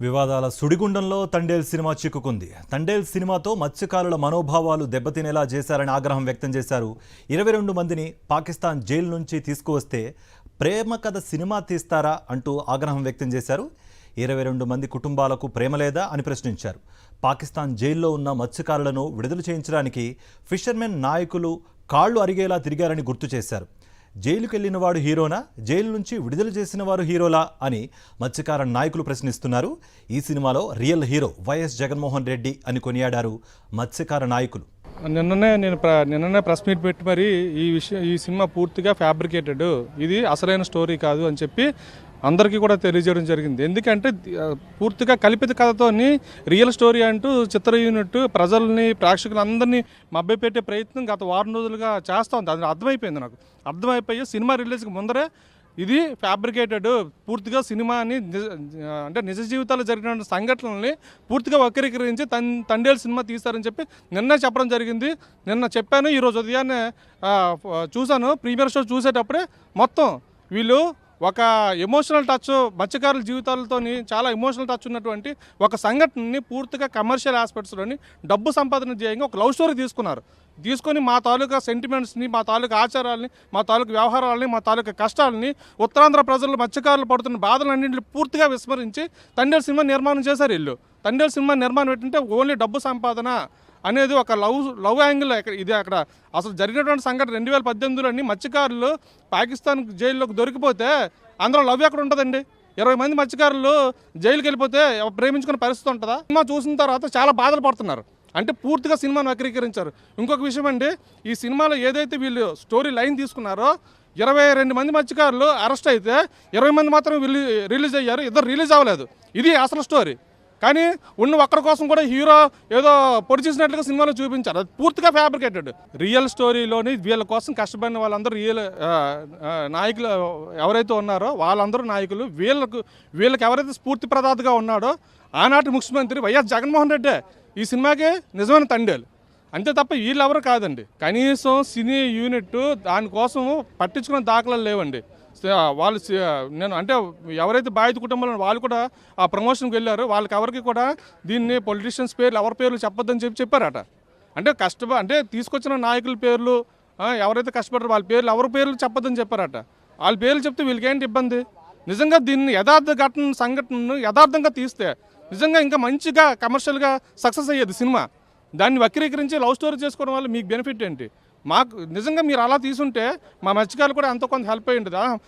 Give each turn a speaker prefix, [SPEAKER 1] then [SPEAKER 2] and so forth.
[SPEAKER 1] వివాదాల సుడిగుండంలో తండేల్ సినిమా చిక్కుకుంది. తండేల్ సినిమాతో మత్స్యకారుల మనోభావాలు దెబ్బతినేలా చేశారని ఆగ్రహం వ్యక్తం చేశారు. 22 మందిని పాకిస్తాన్ జైలు నుంచి తీసుకువస్తే ప్రేమ కథ సినిమా తీస్తారా అంటూ ఆగ్రహం వ్యక్తం చేశారు. 22 మంది కుటుంబాలకు ప్రేమ లేదా అని ప్రశ్నించారు. పాకిస్తాన్ జైల్లో ఉన్న మత్స్యకారులను విడుదల చేయించడానికి ఫిషర్మెన్ నాయకులు కాళ్లు అరిగేలా తిరిగారని గుర్తు చేశారు. జైలుకెళ్లిన వాడు హీరోనా, జైలు నుంచి విడుదల చేసిన వారు హీరోలా అని మత్స్యకార నాయకులు ప్రశ్నిస్తున్నారు. ఈ సినిమాలో real hero YS Jaganmohan Reddy అని కొనియాడారు మత్స్యకార నాయకులు.
[SPEAKER 2] నిన్ననే ప్రెస్ మీట్ పెట్టి మరి ఈ సినిమా పూర్తిగా ఫ్యాబ్రికేటెడ్, ఇది అసలైన స్టోరీ కాదు అని చెప్పి అందరికీ కూడా తెలియజేయడం జరిగింది. ఎందుకంటే పూర్తిగా కల్పిత కథతోని రియల్ స్టోరీ అంటూ చిత్ర యూనిట్ ప్రజల్ని ప్రేక్షకులందరినీ మభ్యపెట్టే ప్రయత్నం గత వారం రోజులుగా చేస్తూ ఉంది. అది అర్థమైపోయింది. నాకు అర్థమైపోయి సినిమా రిలీజ్కి ముందరే ఇది ఫ్యాబ్రికేటెడ్, పూర్తిగా సినిమాని అంటే నిజ జీవితాల్లో జరిగిన సంఘటనల్ని పూర్తిగా వక్రీకరించి తండేల్ సినిమా తీస్తారని చెప్పి నిన్న చెప్పడం జరిగింది. నిన్న చెప్పాను, ఈరోజు ఉదయాన్నే చూశాను. ప్రీమియర్ షో చూసేటప్పుడే మొత్తం వీళ్ళు ఒక ఎమోషనల్ టచ్, మత్స్యకారుల జీవితాలతో చాలా ఎమోషనల్ టచ్ ఉన్నటువంటి ఒక సంఘటనని పూర్తిగా కమర్షియల్ ఆస్పెక్ట్స్లోని డబ్బు సంపాదన చేయంగా ఒక లవ్ స్టోరీ తీసుకొని మా తాలూకా సెంటిమెంట్స్ని, మా తాలూకా ఆచారాలని, మా తాలూకా వ్యవహారాలని, మా తాలూకా కష్టాలని, ఉత్తరాంధ్ర ప్రజలు మత్స్యకారులు పడుతున్న బాధలన్నింటినీ పూర్తిగా విస్మరించి తండేల్ సినిమా నిర్మాణం చేశారు. వీళ్ళు తండేల్ సినిమా నిర్మాణం ఏంటంటే ఓన్లీ డబ్బు సంపాదన అనేది ఒక లవ్ యాంగిల్. ఇది అక్కడ అసలు జరిగినటువంటి సంఘటన 2018లోని మత్స్యకారులు పాకిస్తాన్ జైల్లోకి దొరికిపోతే అందులో లవ్ ఎక్కడ ఉంటుందండి? 20 మంది మత్స్యకారులు జైలుకి వెళ్ళిపోతే ప్రేమించుకునే పరిస్థితి ఉంటుందా? సినిమా చూసిన తర్వాత చాలా బాధలు పడుతున్నారు. అంటే పూర్తిగా సినిమాను వక్రీకరించారు. ఇంకొక విషయం అండి, ఈ సినిమాలో ఏదైతే వీళ్ళు స్టోరీ లైన్ తీసుకున్నారో 22 మంది మత్స్యకారులు అరెస్ట్ అయితే 20 మంది మాత్రం రిలీజ్ అయ్యారు, ఇద్దరు రిలీజ్ అవ్వలేదు. ఇది అసలు స్టోరీ. కానీ ఉన్న ఒక్కరి కోసం కూడా హీరో ఏదో పొడి చేసినట్లుగా సినిమాలో చూపించారు. అది పూర్తిగా ఫ్యాబ్రికేటెడ్. రియల్ స్టోరీలోని వీళ్ళ కోసం కష్టపడిన వాళ్ళందరూ రియల్ నాయకులు ఎవరైతే ఉన్నారో వాళ్ళందరూ నాయకులు. వీళ్ళకి ఎవరైతే స్ఫూర్తి ప్రదాతగా ఉన్నాడో ఆనాటి ముఖ్యమంత్రి వైఎస్ జగన్మోహన్ రెడ్డి ఈ సినిమాకి నిజమైన తండేలు. అంతే తప్ప వీళ్ళెవరు కాదండి. కనీసం సినీ యూనిట్ దానికోసం పట్టించుకున్న దాఖలాలు లేవండి. వాళ్ళు నేను అంటే ఎవరైతే బాధిత కుటుంబంలో వాళ్ళు కూడా ఆ ప్రమోషన్కి వెళ్ళారు, వాళ్ళకి ఎవరికి కూడా దీన్ని పొలిటీషియన్స్ పేర్లు ఎవరి పేర్లు చెప్పొద్దని చెప్పారట. అంటే తీసుకొచ్చిన నాయకుల పేర్లు, ఎవరైతే కష్టపడారో వాళ్ళ పేర్లు ఎవరి పేర్లు చెప్పొద్దని చెప్పారట. వాళ్ళ పేర్లు చెప్తే వీళ్ళకేంటి ఇబ్బంది? నిజంగా దీన్ని యథార్థ సంఘటనను యథార్థంగా తీస్తే నిజంగా ఇంకా మంచిగా కమర్షియల్గా సక్సెస్ అయ్యేది సినిమా. దాన్ని వక్రీకరించి లవ్ స్టోరీ చేసుకోవడం వల్ల మీకు బెనిఫిట్ ఏంటి? మాకు నిజంగా మీరు అలా తీసుంటే మా మత్స్యకారులు కూడా ఎంతో కొంత హెల్ప్ అయ్యి ఉంటుంది.